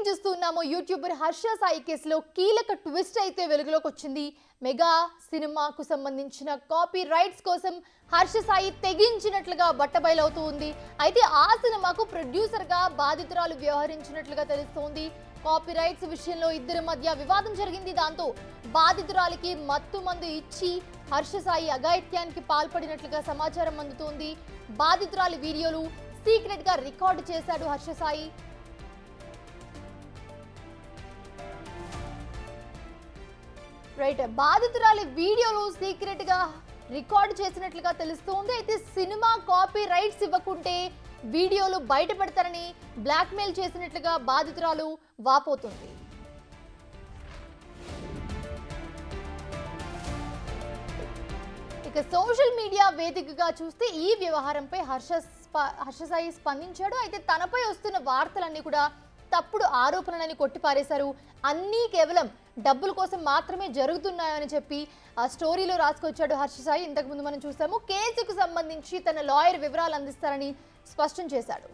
చూస్తున్నాము యూట్యూబర్ హర్ష సాయి కేసులో కీలక ట్విస్ట్ అయితే వెలుగులోకి వచ్చింది. మెగా సినిమాకు సంబంధించిన కాపీ రైట్స్ కోసం హర్ష సాయి తెగించినట్లుగా బట్టబయలవుతూ ఉంది. అయితే ఆ సినిమాకు ప్రొడ్యూసర్ గా బాధితురాలు వ్యవహరించినట్లుగా తెలుస్తోంది. కాపీ రైట్స్ విషయంలో ఇద్దరి మధ్య వివాదం జరిగింది. దాంతో బాధితురాలికి మత్తు మందు ఇచ్చి హర్ష సాయి అఘాయిత్యానికి పాల్పడినట్లుగా సమాచారం అందుతోంది. బాధితురాలి వీడియోలు సీక్రెట్ గా రికార్డు చేశాడు హర్ష సాయి. రైట్, బాధితురాలి వీడియోలు సీక్రెట్ గా రికార్డు చేసినట్లుగా తెలుస్తోంది. అయితే సినిమా కాపీ రైట్స్ ఇవ్వకుంటే వీడియోలు బయటపెడతారని బ్లాక్మెయిల్ చేసినట్లుగా బాధితురాలు వాపోతుంది. ఇక సోషల్ మీడియా వేదికగా చూస్తే ఈ వ్యవహారంపై హర్ష సాయి స్పందించాడు. అయితే తనపై వస్తున్న వార్తలన్నీ కూడా తప్పుడు ఆరోపణలని కొట్టిపారేశారు. అన్నీ కేవలం డబ్బుల కోసం మాత్రమే జరుగుతున్నాయని చెప్పి ఆ స్టోరీలో రాసుకొచ్చాడు హర్ష సాయి. ఇంతకుముందు మనం చూసాము. కేసుకు సంబంధించి తన లాయర్ వివరాలు అందిస్తారని స్పష్టం చేశాడు.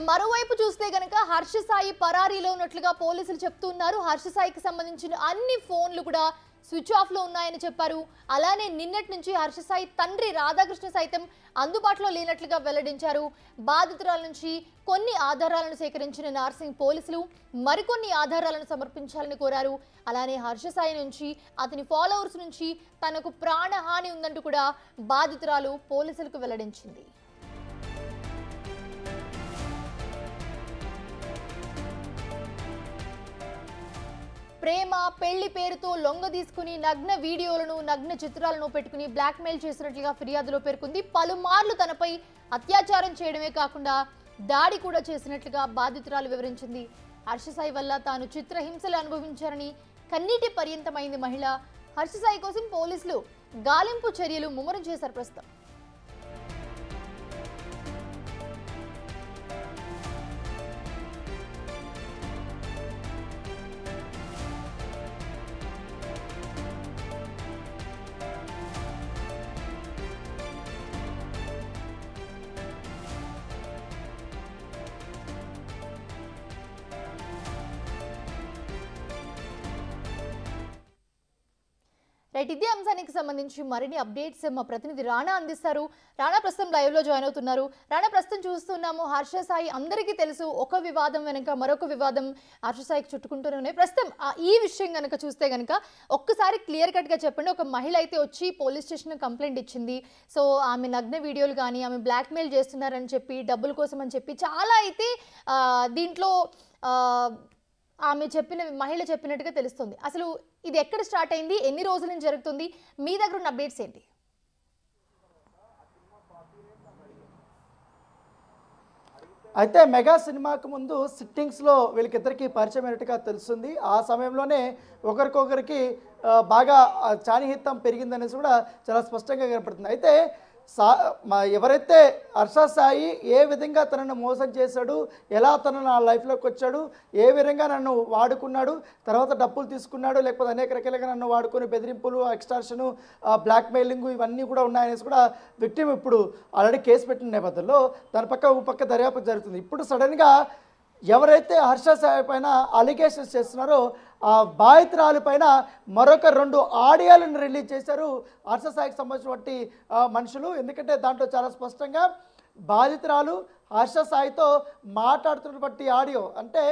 మరోవైపు చూస్తే గనక హర్ష సాయి పరారీలో ఉన్నట్లుగా పోలీసులు చెప్తున్నారు. హర్ష సాయికి సంబంధించిన అన్ని ఫోన్లు కూడా స్విచ్ ఆఫ్ లో ఉన్నాయని చెప్పారు. అలానే నిన్నటి నుంచి హర్ష సాయి తండ్రి రాధాకృష్ణ సైతం అందుబాటులో లేనట్లుగా వెల్లడించారు. బాధితురాల నుంచి కొన్ని ఆధారాలను సేకరించిన నార్సింగ్ పోలీసులు మరికొన్ని ఆధారాలను సమర్పించాలని కోరారు. అలానే హర్ష సాయి నుంచి అతని ఫాలోవర్స్ నుంచి తనకు ప్రాణహాని ఉందంటూ కూడా బాధితురాలు పోలీసులకు వెల్లడించింది. ప్రేమ పెళ్లి పేరుతో లొంగ తీసుకుని నగ్న వీడియోలను నగ్న చిత్రాలను పెట్టుకుని బ్లాక్మెయిల్ చేసినట్లుగా ఫిర్యాదులో పేర్కొంది. పలుమార్లు తనపై అత్యాచారం చేయడమే కాకుండా దాడి కూడా చేసినట్లుగా బాధితురాలు వివరించింది. హర్ష సాయి వల్ల తాను చిత్రహింసలు అనుభవించారని కన్నీటి పర్యంతమైంది మహిళ. హర్ష సాయి కోసం పోలీసులు గాలింపు చర్యలు ముమ్మరం చేశారు ప్రస్తుతం. రైట్, ఇదే అంశానికి సంబంధించి మరిన్ని అప్డేట్స్ మా ప్రతినిధి రాణా అందిస్తారు. రాణా ప్రస్తుతం లైవ్ లో జాయిన్ అవుతున్నారు. రాణా, ప్రస్తుతం చూస్తున్నాము హర్ష సాయి అందరికీ తెలుసు ఒక వివాదం వెనక మరొక వివాదం హర్ష సాయికి చుట్టుకుంటూనే ఉన్నాయి. ప్రస్తుతం ఈ విషయం కనుక చూస్తే కనుక ఒక్కసారి క్లియర్ కట్ గా చెప్పండి. ఒక మహిళ అయితే వచ్చి పోలీస్ స్టేషన్ కంప్లైంట్ ఇచ్చింది. సో ఆమె నగ్న వీడియోలు కానీ ఆమె బ్లాక్మెయిల్ చేస్తున్నారని చెప్పి డబ్బుల కోసం అని చెప్పి చాలా అయితే దీంట్లో ఆమె మహిళ చెప్పినట్టుగా తెలుస్తుంది. అసలు ఇది ఎక్కడ స్టార్ట్ అయింది, ఎన్ని రోజుల నుంచి జరుగుతుంది, మీ దగ్గర ఉన్న అప్డేట్స్ ఏంటి? అయితే మెగా సినిమాకు ముందు సిట్టింగ్స్లో వీళ్ళకిద్దరికి పరిచయం అయినట్టుగా తెలుస్తుంది. ఆ సమయంలోనే ఒకరికొకరికి బాగా చానిహిత్యం పెరిగిందనేసి కూడా చాలా స్పష్టంగా కనపడుతుంది. అయితే ఎవరైతే హర్ష సాయి ఏ విధంగా తనను మోసం చేశాడు, ఎలా తను నా లైఫ్లోకి వచ్చాడు, ఏ విధంగా నన్ను వాడుకున్నాడు, తర్వాత డబ్బులు తీసుకున్నాడు, లేకపోతే అనేక రకాలుగా నన్ను వాడుకొని బెదిరింపులు, ఎక్స్టార్షను, బ్లాక్మెయిలింగ్ ఇవన్నీ కూడా ఉన్నాయనేసి కూడా విక్టిమ్ ఇప్పుడు ఆల్రెడీ కేసు పెట్టిన నేపథ్యంలో దాని పక్క దర్యాప్తు జరుగుతుంది. ఇప్పుడు సడన్గా ఎవరైతే హర్ష సాయి పైన అలిగేషన్స్ చేస్తున్నారో ఆ బాధితురాలి పైన మరొక 2 ఆడియోలను రిలీజ్ చేశారు హర్ష సాయికి సంబంధించినటువంటి మనుషులు. ఎందుకంటే దాంట్లో చాలా స్పష్టంగా బాధితురాలు హర్ష సాయితో మాట్లాడుతున్నటువంటి ఆడియో, అంటే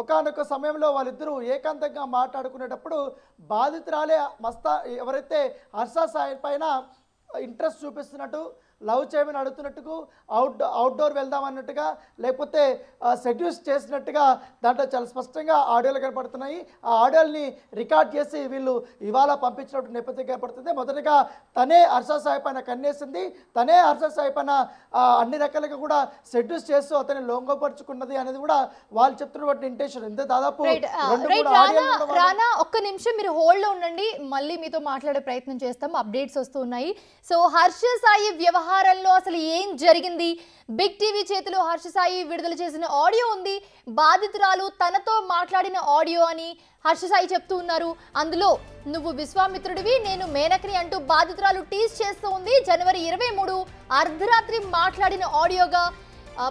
ఒకానొక సమయంలో వాళ్ళిద్దరూ ఏకాంతంగా మాట్లాడుకునేటప్పుడు బాధితురాలే ఎవరైతే హర్ష సాయి పైన ఇంట్రెస్ట్ చూపిస్తున్నట్టు, లవ్ చేయమని అడుగుతున్నట్టుకు, అవుట్డోర్ వెళ్దాం అన్నట్టుగా, లేకపోతే సెడ్యూస్ చేసినట్టుగా దాంట్లో చాలా స్పష్టంగా ఆడియోలు కనపడుతున్నాయి. ఆ ఆడియోల్ని రికార్డ్ చేసి వీళ్ళు ఇవాళ పంపించినట్టు నేపథ్యం కనపడుతుంది. మొదటగా తనే హర్ష సాయి పైన కన్నేసింది, తనే హర్ష సాయి పైన అన్ని రకాలుగా కూడా సెడ్యూస్ చేస్తూ అతన్ని లొంగపరుచుకున్నది అనేది కూడా వాళ్ళు చెప్తున్నటువంటి ఇంటెన్షన్. ఇంత దాదాపు రానా ఒక్క నిమిషం మీరు హోల్డ్ లో ఉండండి, మళ్ళీ మీతో మాట్లాడే ప్రయత్నం చేస్తాం. అప్డేట్స్ వస్తున్నాయి. సో హర్ష సాయి వ్యవహారం వ్యవహారంలో అసలు ఏం జరిగింది? బిగ్ టీవీ చేతిలో హర్ష సాయి విడుదల చేసిన ఆడియో ఉంది. బాధితురాలు తనతో మాట్లాడిన ఆడియో అని హర్ష సాయి చెప్తూ ఉన్నారు. అందులో నువ్వు విశ్వామిత్రుడివి, నేను మేనకని అంటూ బాధితురాలు టీజ్ చేస్తూ ఉంది. జనవరి 23 అర్ధరాత్రి మాట్లాడిన ఆడియోగా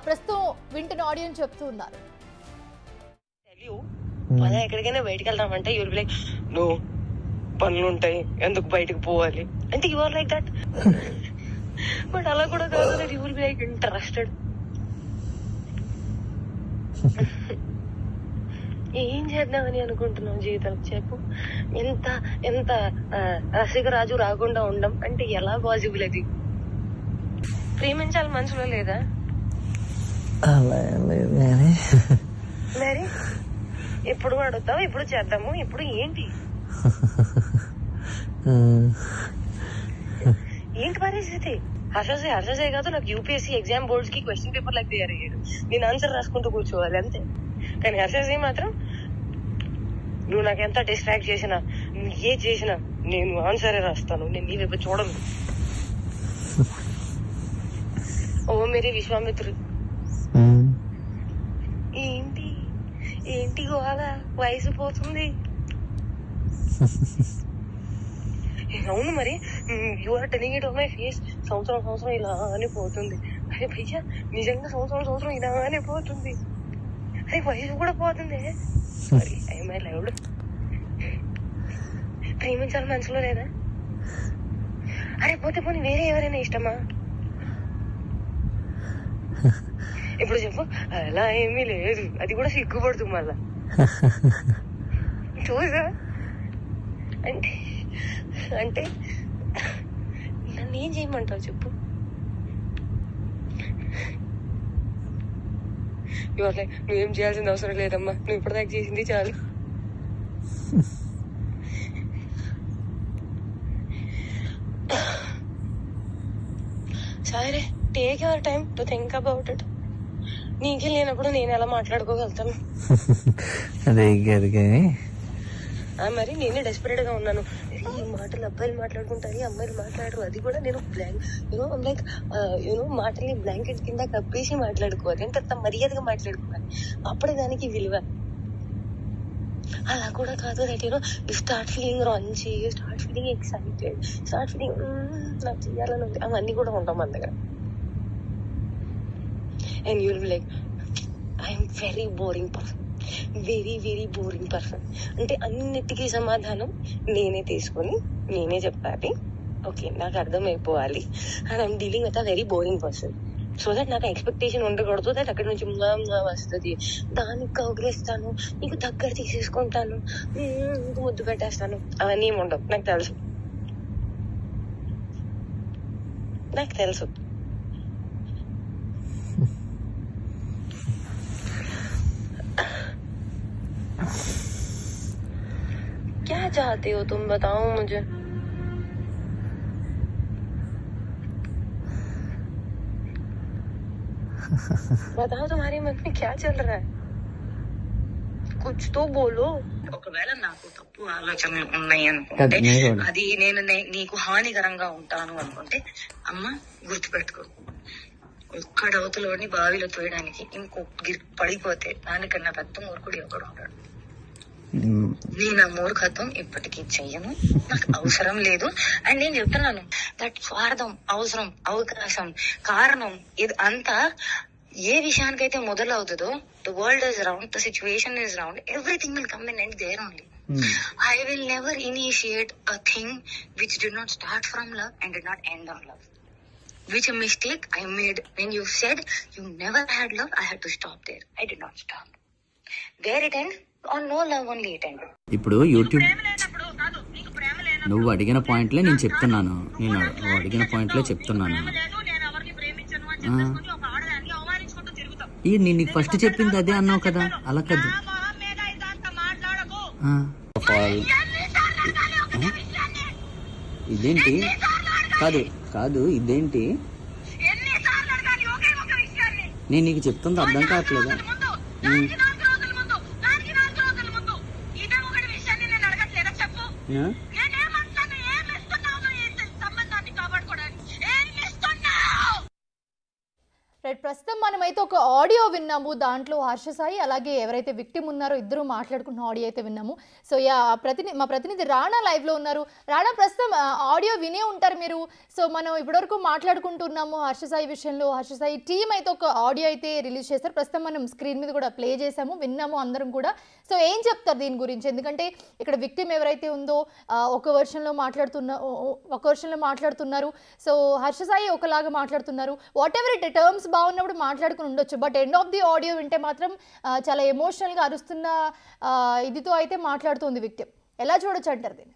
ప్రస్తుతం వింటున్న ఆడియో అని చెప్తూ ఉన్నారు. ఎక్కడికైనా బయటకు వెళ్దామంటే యూర్ లైక్ నో, పనులు ఉంటాయి, ఎందుకు బయటకు పోవాలి అంటే you are like that. But అలా కూడా కాదు, you will be like interested. ఏం చేద్దామని అనుకుంటున్నావు జీవితం చెప్పు. ఎంత ఎంత రసికరాజు రాకుండా ఉండం అంటే ఎలా పాసిబుల్? అది ప్రేమించాలి మనసులో లేదా? మరి ఎప్పుడు అడుగుతావు, ఇప్పుడు చేద్దాము, ఇప్పుడు ఏంటి ఏంటి పరిస్థితి? హర్షసే కాదు, నాకు యూపీఎస్సీ ఎగ్జామ్ బోర్డ్స్ కి క్వశ్చన్ పేపర్ లాగా తయారు అయ్యాడు. నేను ఆన్సర్ రాసుకుంటూ కూర్చోవాలి అంతే. కానీ హర్షసే మాత్రం నువ్వు నాకు ఎంత డిస్ట్రాక్ట్ చేసినా, ఏ చేసినా నేను ఆన్సరే రాస్తాను, నేను నీ వైపు చూడను. ఓ మేరీ విశ్వామిత్రుడు. ఏంటి ఏంటి గోళ? వయసు పోతుంది. అవును మరి, you are telling it on my face. సంవత్సరం ఇలానే పోతుంది. అరే భయ్యా, నిజంగా సంవత్సరం ఇలానే పోతుంది. అరే వయసు కూడా పోతుంది. Sorry, I my loved. ప్రేమించాలి మనసులో లేదా? అరే పోతే పోనీ వేరే ఎవరైనా ఇష్టమా? ఇప్పుడు చెప్పు. అలా ఏమీ లేదు, అది కూడా సిగ్గుపడుతుంది మళ్ళా. చూసా అంటే అంటే నన్ను ఏం చేయమంటావు చెప్పు? నువ్వేం చేయాల్సిన అవసరం లేదమ్మా, నువ్వు ఇప్పటిదాకా చేసింది చాలు. సరే, take your time to think about it. నీకే లేనప్పుడు నేను ఎలా మాట్లాడుకోగలుగుతాను? మరి నేనే డెస్పరేట్ గా ఉన్నాను. ఈ మాటలు అబ్బాయిలు మాట్లాడుకుంటారు, అమ్మాయిలు మాట్లాడరు. అది కూడా నేను లైక్ మాటల్ని బ్లాంకెట్ కింద కప్పేసి మాట్లాడుకోవాలి. ఎంత మర్యాదగా మాట్లాడుకోవాలి, అప్పుడే దానికి విలువ. అలా కూడా కాదు. దట్ యు స్టార్ట్ ఫీలింగ్ రాంచి, you start feeling excited, start feeling నాకు చెయ్యాలని ఉంది. అవన్నీ కూడా ఉంటాం మన దగ్గర. And you'll be like, I am very boring person, very very boring person. అంటే అన్నిటికీ సమాధానం నేనే తీసుకొని నేనే చెప్పాలి. ఓకే, నాకు అర్థమైపోవాలి. And I'm dealing with a very boring person. So that నాకు ఎక్స్పెక్టేషన్ ఉండకూడదు. దట్ అక్కడ నుంచి వస్తుంది, దానికి కౌగిలిస్తాను, నీకు దగ్గర తీసేసుకుంటాను, ముద్దు పెట్టేస్తాను, అవన్నీ ఏమి ఉండవు. నాకు తెలుసు. क्या चाहते हो तुम, बताओ मुझे. बताओ तुम्हारे मन में क्या चल रहा है, कुछ तो बोलो. ఒకవేళ నాకు తప్పు ఆలోచనలు ఉన్నాయి అనుకుంటే, అది నేను నీకు హానికరంగా ఉంటాను అనుకుంటే, అమ్మ గుర్తుపెట్టుకో, ఒక్కడ అవతలోని బావిలో తోయడానికి ఇంకొక పడిపోతే దానికన్నా పెద్ద మూర్ఖుడు ఒకడు ఉంటాడు. నేను ఆ మూర్ఖత్వం ఇప్పటికీ చెయ్యను, నాకు అవసరం లేదు. అండ్ నేను చెప్తున్నాను, దట్ స్వార్థం, అవసరం, అవకాశం, కారణం, ఇది అంతా ఏ విషయానికైతే మొదలవుతుందో, the world is round, the situation is round, everything will come and end there only. I will never initiate a thing which did not start from love and did not end on love. Which a mistake I made when you said you never had love, I had to stop there. I did not stop. Where it end? On no love only it ended. ఇప్పుడు YouTube నువ్వు అడిగిన పాయింట్లే నేను చెప్తున్నాను. నువ్వు అడిగిన పాయింట్లే చెప్తున్నాను. నేను నీకు ఫస్ట్ చెప్పింది అదే అన్నావు కదా, అలా కదా. ఇదేంటి? కాదు ఇదేంటి? నేను నీకు చెప్తుంది అర్థం కావట్లేదా? రైట్, ప్రస్తుతం మనమైతే ఒక ఆడియో విన్నాము. దాంట్లో హర్ష సాయి అలాగే ఎవరైతే విక్టిమ్ ఉన్నారో ఇద్దరు మాట్లాడుకున్న ఆడియో అయితే విన్నాము. సో మా ప్రతినిధి రాణా లైవ్లో ఉన్నారు. రాణా, ప్రస్తుతం ఆడియో వినే ఉంటారు మీరు. సో మనం ఇప్పటివరకు మాట్లాడుకుంటున్నాము హర్ష సాయి విషయంలో. హర్ష సాయి టీం అయితే ఒక ఆడియో అయితే రిలీజ్ చేస్తారు. ప్రస్తుతం మనం స్క్రీన్ మీద కూడా ప్లే చేసాము, విన్నాము అందరం కూడా. సో ఏం చెప్తారు దీని గురించి? ఎందుకంటే ఇక్కడ విక్టిమ్ ఎవరైతే ఉందో ఒక వర్షన్లో మాట్లాడుతున్నారు. సో హర్ష సాయి ఒకలాగా మాట్లాడుతున్నారు. వాట్ ఎవర్ ఇట్ టర్మ్స్ బాగున్నప్పుడు మాట్లాడుకుని ఉండొచ్చు, but end of the audio వింటే మాత్రం చాలా ఎమోషనల్గా అరుస్తున్న ఇదితో అయితే మాట్లాడుతుంది విక్టిమ్. ఎలా చూడొచ్చు అంటారు దీన్ని?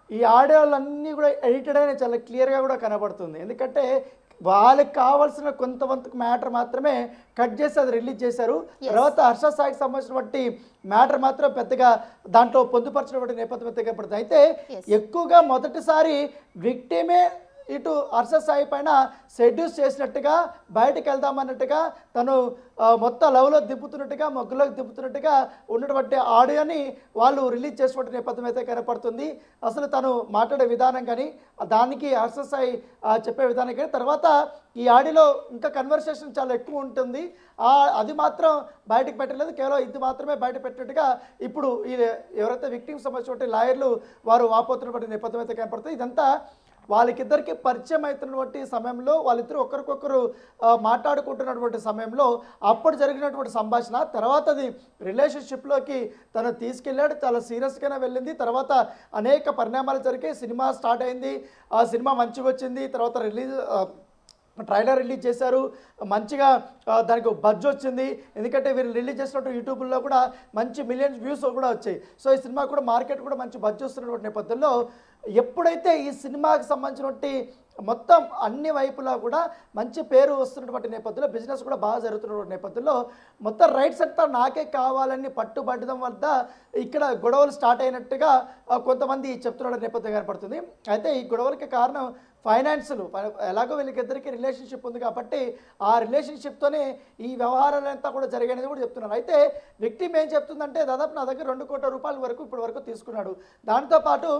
ఈ ఆడియోలన్నీ కూడా ఎడిటెడ్ అయినా చాలా క్లియర్గా కూడా కనబడుతుంది. ఎందుకంటే వాళ్ళకి కావాల్సిన కొంతమందికి మ్యాటర్ మాత్రమే కట్ చేసి అది రిలీజ్ చేశారు. తర్వాత హర్ష సాయికి సంబంధించినటువంటి మ్యాటర్ మాత్రం పెద్దగా దాంట్లో పొందుపరిచినటువంటి నేపథ్యం అయితే కనపడుతుంది. అయితే ఎక్కువగా మొదటిసారి విక్టిమే ఇటు హర్ష సాయి పైన సెడ్యూస్ చేసినట్టుగా, బయటకు వెళ్దామన్నట్టుగా, తను మొత్తం లవ్లో దిప్పుతున్నట్టుగా, మొగ్గులోకి దిప్పుతున్నట్టుగా ఉన్నటువంటి ఆడియోని వాళ్ళు రిలీజ్ చేసినటువంటి నేపథ్యం అయితే కనపడుతుంది. అసలు తను మాట్లాడే విధానం కానీ, దానికి హర్ష సాయి చెప్పే విధానం కానీ, తర్వాత ఈ ఆడియోలో ఇంకా కన్వర్సేషన్ చాలా ఎక్కువ ఉంటుంది. అది మాత్రం బయటకు పెట్టలేదు, కేవలం ఇది మాత్రమే బయట పెట్టినట్టుగా ఇప్పుడు ఎవరైతే విక్టిమ్స్ సంబంధించినటువంటి లాయర్లు వారు వాపోతున్నటువంటి నేపథ్యం అయితే కనపడుతుంది. ఇదంతా వాళ్ళకిద్దరికి పరిచయం అవుతున్నటువంటి సమయంలో, వాళ్ళిద్దరు ఒకరికొకరు మాట్లాడుకుంటున్నటువంటి సమయంలో అప్పుడు జరిగినటువంటి సంభాషణ. తర్వాత అది రిలేషన్షిప్లోకి తను తీసుకెళ్ళాడు, చాలా సీరియస్గానే వెళ్ళింది. తర్వాత అనేక పరిణామాలు జరిగాయి. సినిమా స్టార్ట్ అయింది, ఆ సినిమా మంచిగా వచ్చింది. తర్వాత ట్రైలర్ రిలీజ్ చేశారు, మంచిగా దానికి బజ్ వచ్చింది. ఎందుకంటే వీళ్ళు రిలీజ్ చేసినట్టు యూట్యూబ్లో కూడా మంచి మిలియన్స్ వ్యూస్ కూడా వచ్చాయి. సో ఈ సినిమా కూడా మార్కెట్ కూడా మంచి బజ్ వస్తున్నటువంటి నేపథ్యంలో ఎప్పుడైతే ఈ సినిమాకి సంబంధించినటువంటి మొత్తం అన్ని వైపులా కూడా మంచి పేరు వస్తున్నటువంటి నేపథ్యంలో, బిజినెస్ కూడా బాగా జరుగుతున్నటువంటి నేపథ్యంలో మొత్తం రైట్స్ అంతా నాకే కావాలని పట్టుబట్టడం వల్ల ఇక్కడ గొడవలు స్టార్ట్ అయినట్టుగా కొంతమంది చెప్తున్న నేపథ్యం కనపడుతుంది. అయితే ఈ గొడవలకి కారణం ఫైనాన్సులు. ఎలాగో వీళ్ళకిద్దరికి రిలేషన్షిప్ ఉంది కాబట్టి ఆ రిలేషన్షిప్తోనే ఈ వ్యవహారాలంతా కూడా జరిగాయని కూడా చెప్తున్నారు. అయితే విక్టిమ్ ఏం చెప్తుందంటే, దాదాపు నా దగ్గర 2 కోట్ల రూపాయల వరకు ఇప్పటి వరకు తీసుకున్నాడు. దాంతోపాటు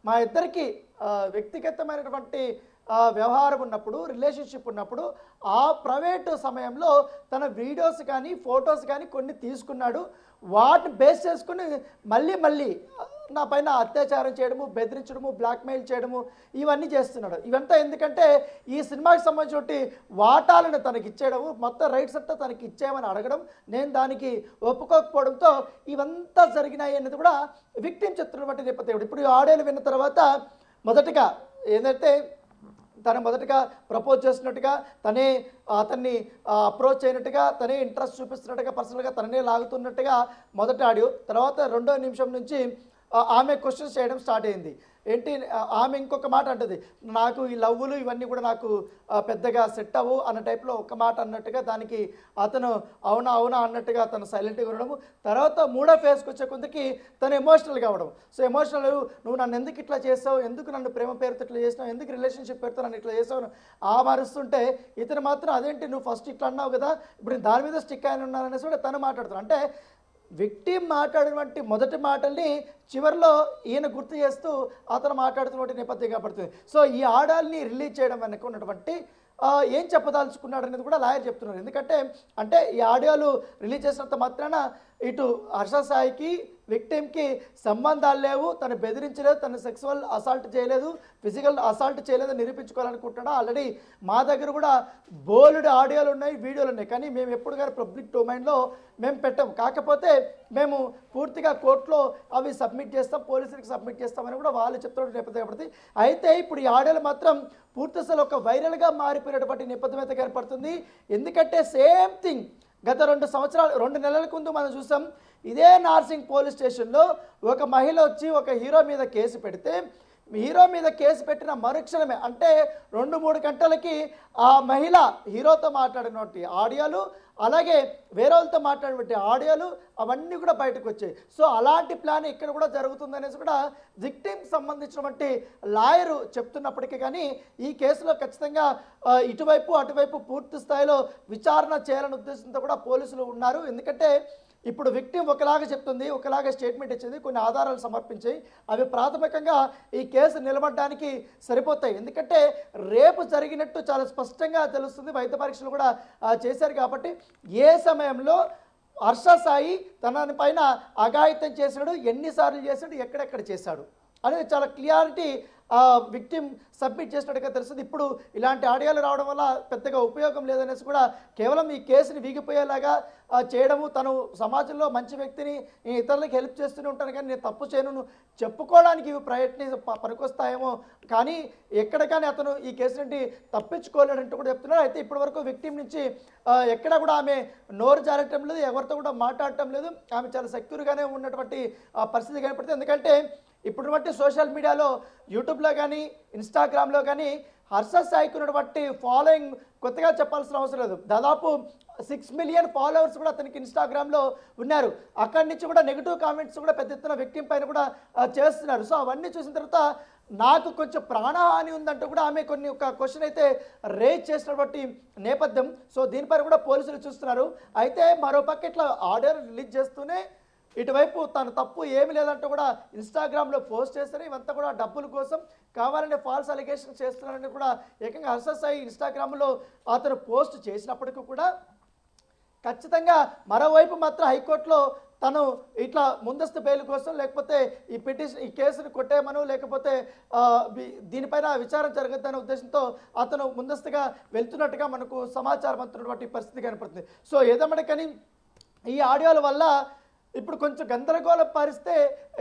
మా ఇద్దరికి వ్యక్తిగతమైనటువంటి వ్యవహారం ఉన్నప్పుడు, రిలేషన్షిప్ ఉన్నప్పుడు ఆ ప్రైవేటు సమయంలో తన వీడియోస్ కానీ ఫొటోస్ కానీ కొన్ని తీసుకున్నాడు. వాటిని బేస్ చేసుకుని మళ్ళీ నా పైన అత్యాచారం చేయడము, బెదిరించడము, బ్లాక్మెయిల్ చేయడము ఇవన్నీ చేస్తున్నాడు. ఇవంతా ఎందుకంటే ఈ సినిమాకి సంబంధించిన వాటాలను తనకి ఇచ్చేయడము, మొత్తం రైట్స్ అంతా తనకి ఇచ్చేయమని అడగడం, నేను దానికి ఒప్పుకోకపోవడంతో ఇవంతా జరిగినాయి అనేది కూడా విక్టిమ్ చెప్తున్నటువంటి నేపథ్యం. ఇప్పుడు ఈ ఆడియోలు విన్న తర్వాత మొదటగా ఏంటంటే తను మొదటగా ప్రపోజ్ చేస్తున్నట్టుగా, తనే అతన్ని అప్రోచ్ అయినట్టుగా, తనే ఇంట్రెస్ట్ చూపిస్తున్నట్టుగా, పర్సనల్గా తననే లాగుతున్నట్టుగా మొదటి ఆడియో. తర్వాత 2వ నిమిషం నుంచి ఆమె క్వశ్చన్స్ చేయడం స్టార్ట్ అయింది. ఏంటి, ఆమె ఇంకొక మాట అంటుంది, నాకు ఈ లవ్వులు ఇవన్నీ కూడా నాకు పెద్దగా సెట్ అవ్వు అన్న టైప్లో ఒక మాట అన్నట్టుగా, దానికి అతను అవునా అన్నట్టుగా తను సైలెంట్గా ఉండడము. తర్వాత 3వ ఫేజ్కి వచ్చే కొంతకి తను ఎమోషనల్గా అవ్వడం. సో ఎమోషనల్, నువ్వు నన్ను ఎందుకు ఇట్లా చేసావు, ఎందుకు నన్ను ప్రేమ పేరుతో ఇట్లా చేసినావు, ఎందుకు రిలేషన్షిప్ పేరుతో నన్ను ఇట్లా చేసావు మారుస్తుంటే, ఇతను మాత్రం అదేంటి నువ్వు ఫస్ట్ ఇట్లా అన్నావు కదా, ఇప్పుడు నేను దాని మీద స్టిక్ అయిన ఉన్నాననేసి కూడా తను మాట్లాడుతున్నాను. అంటే విక్టిమ్ మాట్లాడినటువంటి మొదటి మాటల్ని చివరిలో ఈయన గుర్తు చేస్తూ అతను మాట్లాడుతున్నటువంటి నేపథ్యం కనపడుతుంది. సో ఈ ఆడాల్ని రిలీజ్ చేయడం వెనక ఉన్నటువంటి ఏం చెప్పదలుచుకున్నాడు అనేది కూడా లాయర్ చెప్తున్నారు. ఎందుకంటే అంటే ఈ ఆడియోలు రిలీజ్ చేసినంత మాత్రాన ఇటు హర్ష సాయికి విక్టిమ్కి సంబంధాలు లేవు, తను బెదిరించలేదు, తను సెక్సువల్ అసాల్ట్ చేయలేదు, ఫిజికల్ అసాల్ట్ చేయలేదు నిరూపించుకోవాలనుకుంటున్నా. ఆల్రెడీ మా దగ్గర కూడా బోల్డ్ ఆడియోలు ఉన్నాయి, వీడియోలు ఉన్నాయి, కానీ మేము ఎప్పుడు కానీ పబ్లిక్ డొమైన్లో మేము పెట్టాము. కాకపోతే మేము పూర్తిగా కోర్టులో అవి సబ్మిట్ చేస్తాం, పోలీసులకు సబ్మిట్ చేస్తామని కూడా వాళ్ళు చెప్తున్న నేపథ్యం కనపడుతుంది. అయితే ఇప్పుడు ఈ ఆడియోలు మాత్రం పూర్తిస్థాయిలో ఒక వైరల్గా మారిపోయినటువంటి నేపథ్యం అయితే కనపడుతుంది. ఎందుకంటే సేమ్ థింగ్ గత 2 నెలల ముందు మనం చూసాం. ఇదే నార్సింగ్ పోలీస్ స్టేషన్లో ఒక మహిళ వచ్చి ఒక హీరో మీద కేసు పెడితే, హీరో మీద కేసు పెట్టిన మరుక్షణమే అంటే 2-3 గంటలకి ఆ మహిళ హీరోతో మాట్లాడినటువంటి ఆడియోలు, అలాగే వేరే వాళ్ళతో మాట్లాడినటువంటి ఆడియోలు అవన్నీ కూడా బయటకు వచ్చాయి. సో అలాంటి ప్లాన్ ఇక్కడ కూడా జరుగుతుందనేసి కూడా విక్టిమ్ సంబంధించినటువంటి లాయరు చెప్తున్నప్పటికీ కానీ ఈ కేసులో ఖచ్చితంగా ఇటువైపు అటువైపు పూర్తి స్థాయిలో విచారణ చేయాలనే ఉద్దేశంతో కూడా పోలీసులు ఉన్నారు. ఎందుకంటే ఇప్పుడు విక్టిమ్ ఒకలాగా చెప్తుంది, ఒకలాగా స్టేట్మెంట్ ఇచ్చింది, కొన్ని ఆధారాలు సమర్పించి అవి ప్రాథమికంగా ఈ కేసు నిలబడడానికి సరిపోతాయి. ఎందుకంటే రేపు జరిగినట్టు చాలా స్పష్టంగా తెలుస్తుంది, వైద్య పరీక్షలు కూడా చేశారు కాబట్టి ఏ సమయంలో హర్ష సాయి తన పైన అఘాయిత్యం చేశాడు, ఎన్నిసార్లు చేశాడు, ఎక్కడెక్కడ చేశాడు అనేది చాలా క్లియారిటీ విక్టిమ్ సబ్మిట్ చేసినట్టుగా తెలుస్తుంది. ఇప్పుడు ఇలాంటి ఆడియోలు రావడం వల్ల పెద్దగా ఉపయోగం లేదనేసి కూడా కేవలం ఈ కేసుని వీగిపోయేలాగా చేయడము, తను సమాజంలో మంచి వ్యక్తిని, ఇతరులకు హెల్ప్ చేస్తూనే ఉంటాను కానీ నేను తప్పు చేయను చెప్పుకోవడానికి ఇవి పనికొస్తాయేమో కానీ ఎక్కడ కానీ అతను ఈ కేసు నుండి తప్పించుకోలేడంటూ కూడా చెప్తున్నారు. అయితే ఇప్పటివరకు విక్టిమ్ నుంచి ఎక్కడ కూడా ఆమె నోరు జారటం లేదు, ఎవరితో కూడా మాట్లాడటం లేదు, ఆమె చాలా సెక్యూర్గానే ఉన్నటువంటి పరిస్థితి కనపడుతుంది. ఎందుకంటే ఇప్పుడున్నటువంటి సోషల్ మీడియాలో యూట్యూబ్లో కానీ ఇన్స్టాగ్రామ్లో కానీ హర్ష సాయికి ఉన్నటువంటి ఫాలోయింగ్ కొత్తగా చెప్పాల్సిన అవసరం లేదు. దాదాపు 6 మిలియన్ ఫాలోవర్స్ కూడా అతనికి ఇన్స్టాగ్రామ్లో ఉన్నారు. అక్కడి నుంచి కూడా నెగిటివ్ కామెంట్స్ కూడా పెద్ద ఎత్తున విక్టిమ్ పైన కూడా చేస్తున్నారు. సో అవన్నీ చూసిన తర్వాత నాకు కొంచెం ప్రాణహాని ఉందంటూ కూడా ఆమె ఒక క్వశ్చన్ అయితే రేజ్ చేసినటువంటి నేపథ్యం. సో దీనిపైన కూడా పోలీసులు చూస్తున్నారు. అయితే మరోపక్క ఇట్లా ఆర్డర్ రిలీజ్ చేస్తూనే ఇటువైపు తన తప్పు ఏమి లేదంటూ కూడా ఇన్స్టాగ్రామ్లో పోస్ట్ చేస్తారు. ఇవంతా కూడా డబ్బుల కోసం కావాలనే ఫాల్స్ అలిగేషన్ చేస్తున్నారని కూడా ఏకంగా హర్ష సాయి ఇన్స్టాగ్రామ్లో అతను పోస్ట్ చేసినప్పటికీ కూడా ఖచ్చితంగా మరోవైపు మాత్రం హైకోర్టులో తను ఇట్లా ముందస్తు బెయిల్ కోసం లేకపోతే ఈ కేసును కొట్టేయమను లేకపోతే దీనిపైన విచారణ జరగద్దనే ఉద్దేశంతో అతను ముందస్తుగా వెళ్తున్నట్టుగా మనకు సమాచారం అందుతున్నటువంటి పరిస్థితి కనపడుతుంది. సో ఏదేమన్నా కానీ ఈ ఆడియోల వల్ల ఇప్పుడు కొంచెం గందరగోళం పరిస్తే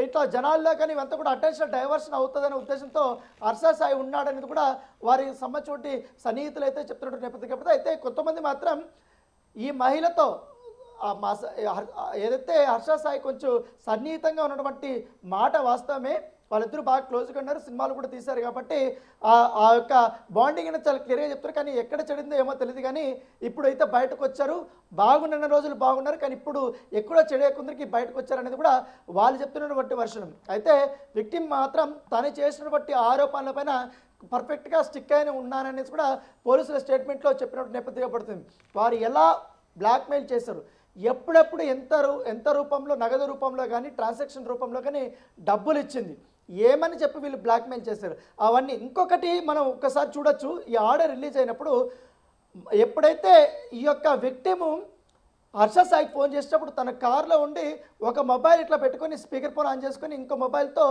ఇట్లా జనాల్లో కానీ ఇవంతా కూడా అటెన్షన్ డైవర్షన్ అవుతుందనే ఉద్దేశంతో హర్ష సాయి ఉన్నాడనేది కూడా వారి సంబంధించి సన్నిహితులు అయితే చెప్తున్నట్టు నేపథ్యం కాబట్టి అయితే కొంతమంది మాత్రం ఈ మహిళతో ఏదైతే హర్ష సాయి కొంచెం సన్నిహితంగా ఉన్నటువంటి మాట వాస్తవమే, వాళ్ళిద్దరూ బాగా క్లోజ్గా ఉన్నారు, సినిమాలు కూడా తీశారు కాబట్టి ఆ యొక్క బాండింగ్ అనేది చాలా క్లియర్గా చెప్తారు. కానీ ఎక్కడ చెడిందో ఏమో తెలియదు కానీ ఇప్పుడు అయితే బయటకు వచ్చారు, బాగున్న రోజులు బాగున్నారు కానీ ఇప్పుడు ఎక్కడో చెడేకుందరికి బయటకు వచ్చారు అనేది కూడా వాళ్ళు చెప్తున్నటువంటి వర్షనం. అయితే విక్టిమ్ మాత్రం తను చేసినటువంటి ఆరోపణలపైన పర్ఫెక్ట్గా స్టిక్ అయిన ఉన్నాననేది కూడా పోలీసుల స్టేట్మెంట్లో చెప్పినట్టు నేపథ్యంగా పడుతుంది. వారు ఎలా బ్లాక్మెయిల్ చేశారు, ఎప్పుడెప్పుడు ఎంత రూపంలో నగదు రూపంలో కానీ ట్రాన్సాక్షన్ రూపంలో కానీ డబ్బులు ఇచ్చింది, ఏమని చెప్పి వీళ్ళు బ్లాక్మెయిల్ చేశారు అవన్నీ. ఇంకొకటి మనం ఒక్కసారి చూడొచ్చు, ఈ ఆర్డర్ రిలీజ్ అయినప్పుడు ఎప్పుడైతే ఈ యొక్క విక్టిము హర్ష సాయికి ఫోన్ చేసేటప్పుడు తన కార్లో ఉండి ఒక మొబైల్ ఇట్లా పెట్టుకొని స్పీకర్ ఫోన్ ఆన్ చేసుకొని ఇంకో మొబైల్తో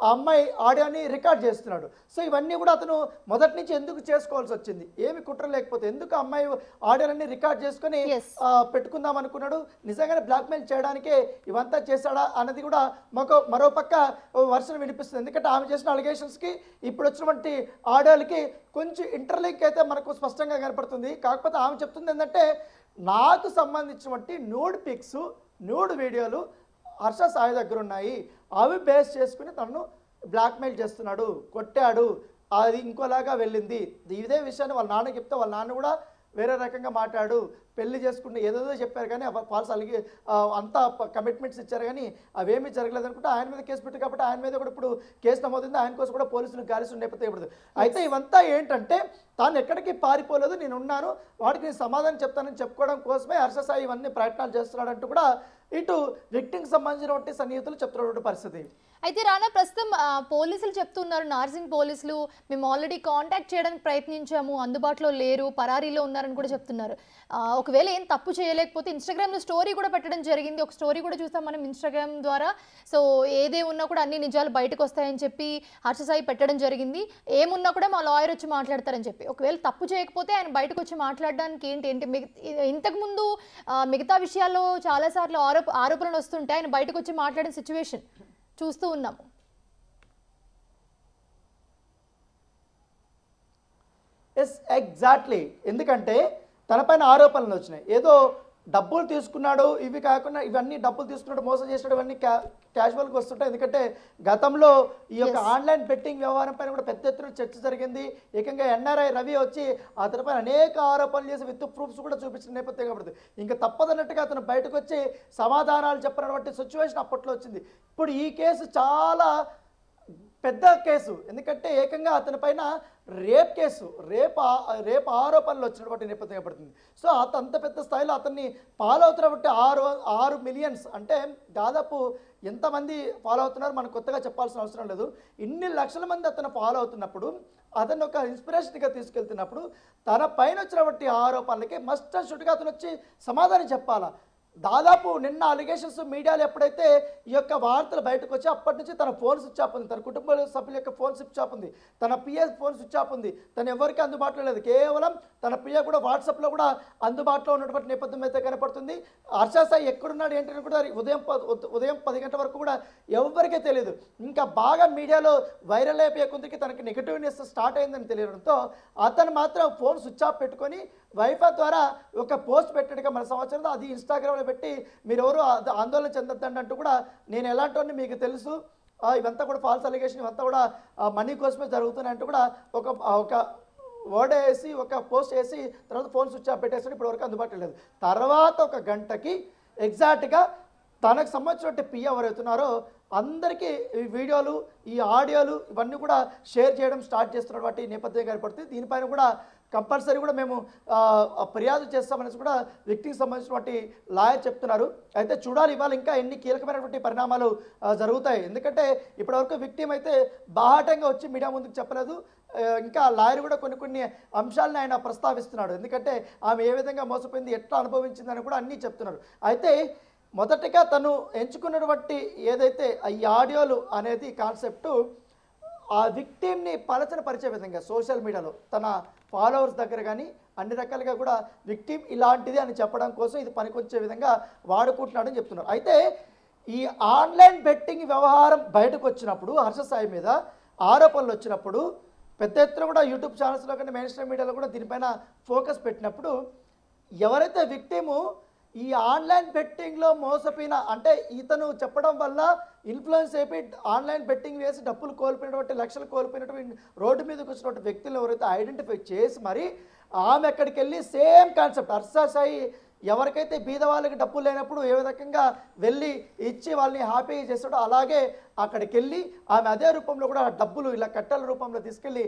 ఆ అమ్మాయి ఆడియోని రికార్డ్ చేస్తున్నాడు. సో ఇవన్నీ కూడా అతను మొదటి నుంచి ఎందుకు చేసుకోవాల్సి వచ్చింది, ఏమి కుట్ర లేకపోతే ఎందుకు అమ్మాయి ఆడియోలన్నీ రికార్డ్ చేసుకొని పెట్టుకుందాం అనుకున్నాడు, నిజంగానే బ్లాక్మెయిల్ చేయడానికే ఇవంతా చేశాడా అన్నది కూడా మరోపక్క వర్షన్ వినిపిస్తుంది. ఎందుకంటే ఆమె చేసిన అలిగేషన్స్కి ఇప్పుడు వచ్చినటువంటి ఆడియోలకి కొంచెం ఇంటర్లింక్ అయితే మనకు స్పష్టంగా కనపడుతుంది. కాకపోతే ఆమె చెప్తుంది ఏంటంటే నాకు సంబంధించినటువంటి న్యూడ్ పిక్స్ న్యూడ్ వీడియోలు హర్ష సాయి దగ్గర ఉన్నాయి, అవి బేస్ చేసుకుని తనను బ్లాక్మెయిల్ చేస్తున్నాడు, కొట్టాడు, అది ఇంకోలాగా వెళ్ళింది. ఇదే విషయాన్ని వాళ్ళ నాన్న చెప్తే వాళ్ళ నాన్న కూడా వేరే రకంగా మాట్లాడు, పెళ్లి చేసుకుంటే ఏదేదో చెప్పారు కానీ ఫాల్స్ అలిగి అంతా కమిట్మెంట్స్ ఇచ్చారు కానీ అవేమీ జరగలేదు అనుకుంటే ఆయన మీద కేసు పెట్టారు కాబట్టి ఆయన మీద కూడా ఇప్పుడు కేసు నమోదైంది, ఆయన కోసం కూడా పోలీసులు గాలిస్తున్న నేపథ్యం. అయితే ఇవంతా ఏంటంటే తాను ఎక్కడికి పారిపోలేదు, నేను ఉన్నాను, వాడికి నేను సమాధానం చెప్తానని చెప్పుకోవడం కోసమే హర్ష సాయి ఇవన్నీ ప్రయత్నాలు చేస్తున్నాడంటూ కూడా ఇటు విక్టిమ్కి సంబంధించినటువంటి సన్నిహితులు చెప్తున్నటువంటి పరిస్థితి. అయితే రానా ప్రస్తుతం పోలీసులు చెప్తున్నారు, నార్సింగ్ పోలీసులు మేము ఆల్రెడీ కాంటాక్ట్ చేయడానికి ప్రయత్నించాము, అందుబాటులో లేరు, పరారీలో ఉన్నారని కూడా చెప్తున్నారు. ఒకవేళ ఏం తప్పు చేయలేకపోతే ఇన్స్టాగ్రామ్లో స్టోరీ కూడా పెట్టడం జరిగింది, ఒక స్టోరీ కూడా చూస్తాం మనం ఇన్స్టాగ్రామ్ ద్వారా. సో ఏదే ఉన్నా కూడా అన్ని నిజాలు బయటకు వస్తాయని చెప్పి హర్ష సాయి పెట్టడం జరిగింది, ఏమున్నా కూడా మా లాయర్ వచ్చి మాట్లాడతారని చెప్పి. ఒకవేళ తప్పు చేయకపోతే ఆయన బయటకు వచ్చి మాట్లాడడానికి ఏంటి ఇంతకుముందు మిగతా విషయాల్లో చాలాసార్లు ఆరోపణలు వస్తుంటే ఆయన బయటకు వచ్చి మాట్లాడిన సిచ్యువేషన్ చూస్తూ ఉన్నాము. ఎగ్జాక్ట్లీ, ఎందుకంటే తనపైన ఆరోపణలు వచ్చినాయి, ఏదో డబ్బులు తీసుకున్నాడు, ఇవి కాకుండా ఇవన్నీ డబ్బులు తీసుకున్నాడు, మోసం చేసినాడు, ఇవన్నీ క్యాజువల్గా వస్తుంటాయి. ఎందుకంటే గతంలో ఈ యొక్క ఆన్లైన్ బెట్టింగ్ వ్యవహారం పైన కూడా పెద్ద ఎత్తున చర్చ జరిగింది. ఏకంగా NRI రవి వచ్చి అతనిపైన అనేక ఆరోపణలు చేసి విత్ ప్రూఫ్స్ కూడా చూపించిన నేపథ్యం కాబట్టి ఇంకా తప్పదన్నట్టుగా అతను బయటకు వచ్చి సమాధానాలు చెప్పినటువంటి సిచ్యువేషన్ అప్పట్లో వచ్చింది. ఇప్పుడు ఈ కేసు చాలా పెద్ద కేసు, ఎందుకంటే ఏకంగా అతని పైన రేప్ కేసు, రేప్ ఆరోపణలు వచ్చినటువంటి నేపథ్యం పడుతుంది. సో అంత పెద్ద స్థాయిలో అతన్ని ఫాలో అవుతున్నటువంటి 6 మిలియన్స్ అంటే దాదాపు ఎంతమంది ఫాలో అవుతున్నారు మనకు కొత్తగా చెప్పాల్సిన అవసరం లేదు. ఇన్ని లక్షల మంది అతను ఫాలో అవుతున్నప్పుడు, అతను ఒక ఇన్స్పిరేషన్గా తీసుకెళ్తున్నప్పుడు తన పైన వచ్చినటువంటి ఆరోపణలకి మస్ట్ అండ్ షుడ్గా అతను వచ్చి సమాధానం చెప్పాలా. దాదాపు నిన్న అలిగేషన్స్ మీడియాలో ఎప్పుడైతే ఈ యొక్క వార్తలు బయటకు వచ్చి అప్పటి నుంచి తన ఫోన్ స్విచ్ ఆఫ్ ఉంది, తన కుటుంబ సభ్యుల యొక్క ఫోన్ స్విచ్ ఆఫ్ ఉంది, తన పిఎస్ ఫోన్ స్విచ్ ఆఫ్ ఉంది, తను ఎవరికి అందుబాటులో లేదు. కేవలం తన పియ కూడా వాట్సాప్లో కూడా అందుబాటులో ఉన్నటువంటి నేపథ్యం అయితే కనపడుతుంది. హర్ష సాయి ఎక్కడున్నాడు ఏంటని కూడా ఉదయం 10 గంటల వరకు కూడా ఎవరికీ తెలియదు. ఇంకా బాగా మీడియాలో వైరల్ అయిపోయే కొందరికి తనకి నెగిటివ్నెస్ స్టార్ట్ అయిందని తెలియడంతో అతను మాత్రం ఫోన్ స్విచ్ ఆఫ్ పెట్టుకొని వైఫై ద్వారా ఒక పోస్ట్ పెట్టాడుగా మన సంవత్సరం, అది ఇన్స్టాగ్రామ్లో పెట్టి మీరు ఎవరు ఆందోళన చెందొద్దండి అంటూ కూడా నేను ఎలాంటి మీకు తెలుసు, ఇవంతా కూడా ఫాల్స్ అలిగేషన్, ఇవంతా కూడా మనీ కోసమే జరుగుతున్నాయి అంటూ కూడా ఒక వర్డ్ వేసి ఒక పోస్ట్ వేసి తర్వాత ఫోన్ స్విచ్ ఆఫ్ పెట్టేసి ఇప్పటివరకు అందుబాటులో లేదు. తర్వాత 1 గంటకి ఎగ్జాక్ట్గా తనకు సంబంధించిన పిఏ ఎవరైతున్నారో అందరికీ ఈ వీడియోలు, ఈ ఆడియోలు ఇవన్నీ కూడా షేర్ చేయడం స్టార్ట్ చేస్తున్నటువంటి నేపథ్యం కనపడుతుంది. దీనిపైన కూడా కంపల్సరీ కూడా మేము ఫిర్యాదు చేస్తామనేసి కూడా విక్టిమ్కి సంబంధించినటువంటి లాయర్ చెప్తున్నారు. అయితే చూడాలి ఇవాళ ఇంకా ఎన్ని కీలకమైనటువంటి పరిణామాలు జరుగుతాయి. ఎందుకంటే ఇప్పటివరకు విక్టిమ్ అయితే బాహాటంగా వచ్చి మీడియా ముందుకు చెప్పలేదు. ఇంకా లాయర్ కూడా కొన్ని అంశాలను ఆయన ప్రస్తావిస్తున్నాడు. ఎందుకంటే ఆమె ఏ విధంగా మోసపోయింది, ఎట్లా అనుభవించిందని కూడా అన్నీ చెప్తున్నారు. అయితే మొదటిగా తను ఎంచుకున్నటువంటి ఏదైతే ఈ ఆడియోలు అనేది కాన్సెప్టు ఆ విక్టిమ్ని పరిచే విధంగా సోషల్ మీడియాలో తన ఫాలోవర్స్ దగ్గర కానీ అన్ని రకాలుగా కూడా విక్టిమ్ ఇలాంటిది అని చెప్పడం కోసం ఇది పనికొచ్చే విధంగా వాడుకుంటున్నాడని చెప్తున్నారు. అయితే ఈ ఆన్లైన్ బెట్టింగ్ వ్యవహారం బయటకు వచ్చినప్పుడు, హర్ష సాయి మీద ఆరోపణలు వచ్చినప్పుడు పెద్ద ఎత్తున కూడా యూట్యూబ్ ఛానల్స్లో కానీ మెయిన్ స్ట్రీమ్ మీడియాలో కూడా దీనిపైన ఫోకస్ పెట్టినప్పుడు ఎవరైతే విక్టిము ఈ ఆన్లైన్ బెట్టింగ్లో మోసపోయిన, అంటే ఇతను చెప్పడం వల్ల ఇన్ఫ్లుయెన్స్ అయిపోయి ఆన్లైన్ బెట్టింగ్ వేసి డబ్బులు కోల్పోయినటువంటి, లక్షలు కోల్పోయినటువంటి రోడ్డు మీదకి వచ్చినటువంటి వ్యక్తులు ఎవరైతే ఐడెంటిఫై చేసి మరి ఆమె అక్కడికి వెళ్ళి సేమ్ కాన్సెప్ట్ హర్ష సాయి ఎవరికైతే బీద వాళ్ళకి డబ్బులు లేనప్పుడు ఏ విధంగా వెళ్ళి ఇచ్చి వాళ్ళని హ్యాపీగా చేస్తాడో అలాగే అక్కడికి వెళ్ళి ఆమె అదే రూపంలో కూడా డబ్బులు ఇలా కట్టల రూపంలో తీసుకెళ్ళి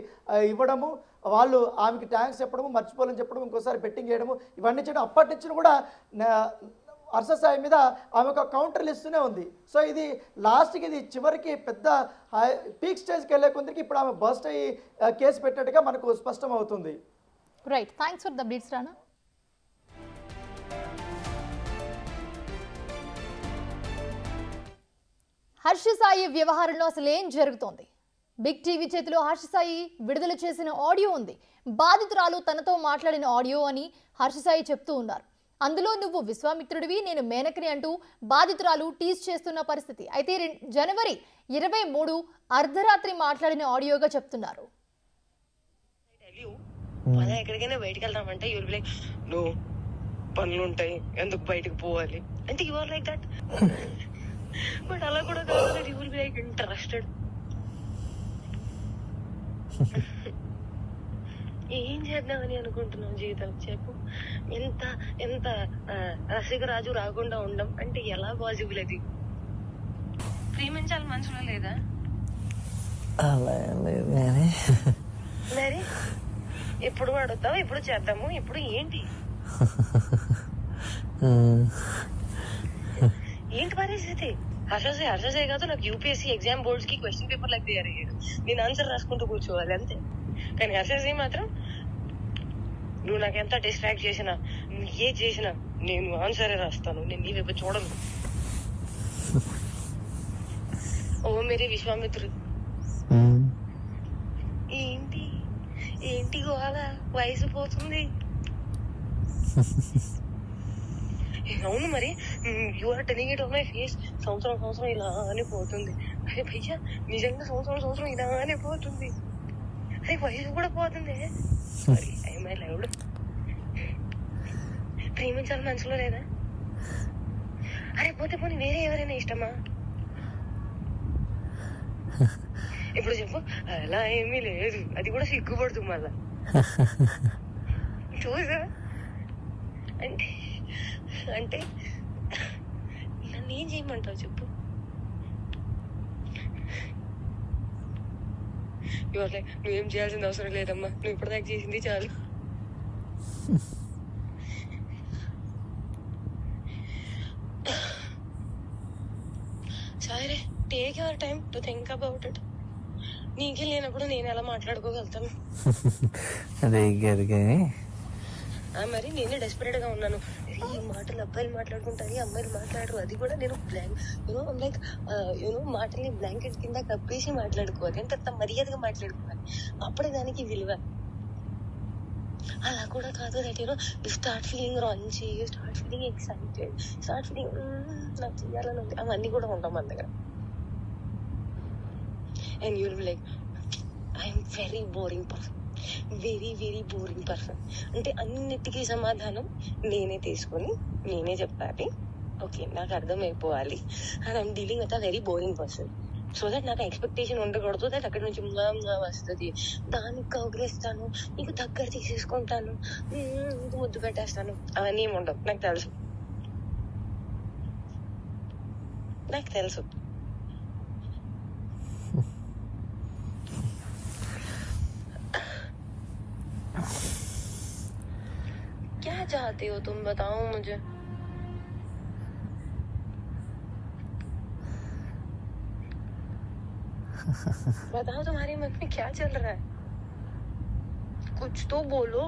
ఇవ్వడము, వాళ్ళు ఆమెకి థ్యాంక్స్ చెప్పడము, మర్చిపోవాలని చెప్పడం, ఇంకోసారి బెట్టింగ్ చేయడము, ఇవన్నీ చేయడం అప్పటి నుంచి కూడా హర్ష సాయి మీద ఆమె ఒక కౌంటర్లు ఇస్తూనే ఉంది. సో ఇది లాస్ట్కి ఇది చివరికి పెద్ద పీక్ స్టేజ్కి వెళ్ళే కొందరికి ఇప్పుడు ఆమె బస్ట్ అయ్యి కేసు పెట్టినట్టుగా మనకు స్పష్టం అవుతుంది. Right, thanks for the updates రానా. హర్ష సాయి వ్యవహారంలో అసలు ఏం జరుగుతోంది? బిగ్ టీవీ చేతిలో హర్ష సాయి విడుదల చేసిన ఆడియో ఉంది. బాధితురాలు తనతో మాట్లాడిన ఆడియో అని హర్ష సాయి చెప్తూ ఉన్నారు. అందులో నువ్వు విశ్వామిత్రుడివి, నేను మేనకని అంటూ బాధితురాలు టీజ్ చేస్తున్న పరిస్థితి. అయితే జనవరి 23 అర్ధరాత్రి మాట్లాడిన ఆడియోగా చెప్తున్నారు. ఎక్కడికైనా బయటకు వెళ్దామంటే యూర్ లైక్ నువ్వు పనులు ఉంటాయి, ఎందుకు బయటకు పోవాలి అంటే you are like that. But అలా కూడా కాదు, you will be like interested. ఏం చేద్దామని అనుకుంటున్నావు జీవితం చెప్పు. ఎంత ఎంత రసికరాజు రాకుండా ఉండం అంటే ఎలా పాసిబుల్? అది ప్రేమించాలి మనసులో లేదా? మరి ఎప్పుడు అడుగుతావు, ఎప్పుడు చేద్దాము, ఇప్పుడు ఏంటి ఏంటి పరిస్థితి? హర్షసే కాదు, నాకు యూపీఎస్సీ ఎగ్జామ్ బోర్డ్స్ కి క్వశ్చన్ పేపర్ లాగా తయారు అయ్యాడు. నేను ఆన్సర్ రాసుకుంటూ కూర్చోవాలి అంతే. కానీ హర్షసే మాత్రం నువ్వు నాకు ఎంత డిస్ట్రాక్ట్ చేసినా, ఏ చేసినా నేను ఆన్సరే రాస్తాను, నేను నీ వైపు చూడను. ఓ మేరే విశ్వామిత్రుడు. ఏంటి ఏంటి గోళ? వయసు పోతుంది. అవును మరి, you are telling it on my face. సంవత్సరం ఇలానే పోతుంది. అరే భయ్యా నిజంగా సంవత్సరం ఇలానే పోతుంది. అరే వయసు కూడా పోతుంది. Sorry I my loved. ప్రేమించాలి మనసులో లేదా? అరే పోతే పోనీ వేరే ఎవరైనా ఇష్టమా? ఇప్పుడు చెప్పు. అలా ఏమీ లేదు, అది కూడా సిగ్గుపడుతుంది మళ్ళా. చూసా అంటే నన్ను ఏం చేయమంటావు చెప్పు. యువర్ లైక్ నువ్వేం చేయాల్సిన అవసరం లేదమ్మా, నువ్వు ఇప్పటిదాకా చేసింది చాలు. సరే, take your time to think about it. నీకే లేనప్పుడు నేను ఎలా మాట్లాడుకోగలుగుతాను? మరి నేనే డెస్పరేట్ గా ఉన్నాను. ఈ మాటలు అబ్బాయిలు మాట్లాడుకుంటారు, అమ్మాయిలు మాట్లాడరు. అది కూడా నేను లైక్ మాటల్ని బ్లాంకెట్ కింద కప్పేసి మాట్లాడుకోవాలి, అంటే అంత మర్యాదగా మాట్లాడుకోవాలి. అప్పుడే దానికి విలువ. అలా కూడా కాదు. దట్ యు స్టార్ట్ ఫీలింగ్ రాంచి, you start feeling excited, start feeling నాకు చేయాలని ఉంది. అవన్నీ కూడా ఉంటాం మన దగ్గర. And you like I'm very boring person, very very boring person. అంటే అన్నిటికీ సమాధానం నేనే తీసుకొని నేనే చెప్పాలి. ఓకే, నాకు అర్థమైపోవాలి. And I'm dealing with a very boring person. So that నాకు ఎక్స్పెక్టేషన్ ఉండకూడదు. దట్ అక్కడి నుంచి వస్తుంది, దానికి కౌగిలిస్తాను, నీకు దగ్గర తీసేసుకుంటాను, నీకు ముద్దు పెట్టేస్తాను, అవన్నీ ఏమి ఉండవు. నాకు తెలుసు, నాకు తెలుసు. क्या चाहते हो तुम, बताओ मुझे. बताओ तुम्हारे मन में क्या चल रहा है, कुछ तो बोलो.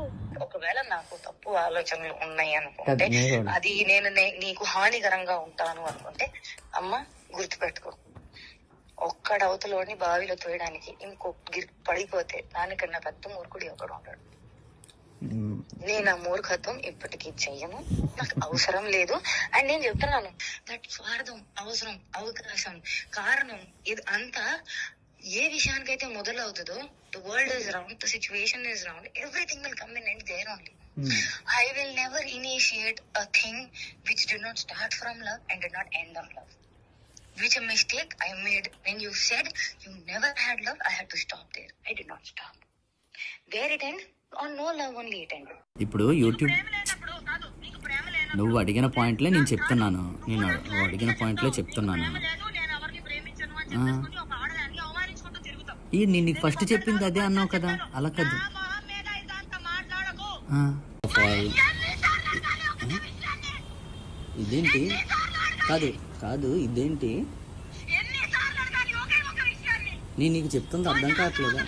ఒకవేళ నాకు తప్పు ఆలోచనలు ఉన్నాయి అనుకుంటే, అది నేను నీకు హానికరంగా ఉంటాను అనుకుంటే, అమ్మ గుర్తుపెట్టుకో, ఒక్కడవతలోని బావిలో తోయడానికి ఇంకొక పడిపోతే దానికన్నా పెద్ద మూర్ఖుడు ఒకడు ఉంటాడు. నేను ఆ మూర్ఖత్వం ఇప్పటికీ చెయ్యను, నాకు అవసరం లేదు. అండ్ నేను చెప్తున్నాను, దట్ స్వార్థం, అవసరం, అవకాశం, కారణం, ఇది అంతా ఏ విషయానికైతే మొదలవుతుందో, the world is round, the situation is round, everything will come in and there only. I will never initiate a thing which did not start from love and did not end on love. Which a mistake I made when you said you never had love, I had to stop there. I did not stop. There it end. On no love only it ended. ఇప్పుడు YouTube నువ్వు అడిగిన పాయింట్లే నేను చెప్తున్నాను, నువ్వు అడిగిన పాయింట్లే చెప్తున్నాను. నేను నీకు ఫస్ట్ చెప్పింది అదే అన్నావు కదా, అలా కాదు. ఇదేంటి, కాదు కాదు, ఇదేంటి నేను నీకు చెప్తుంది అర్థం కావట్లేదా?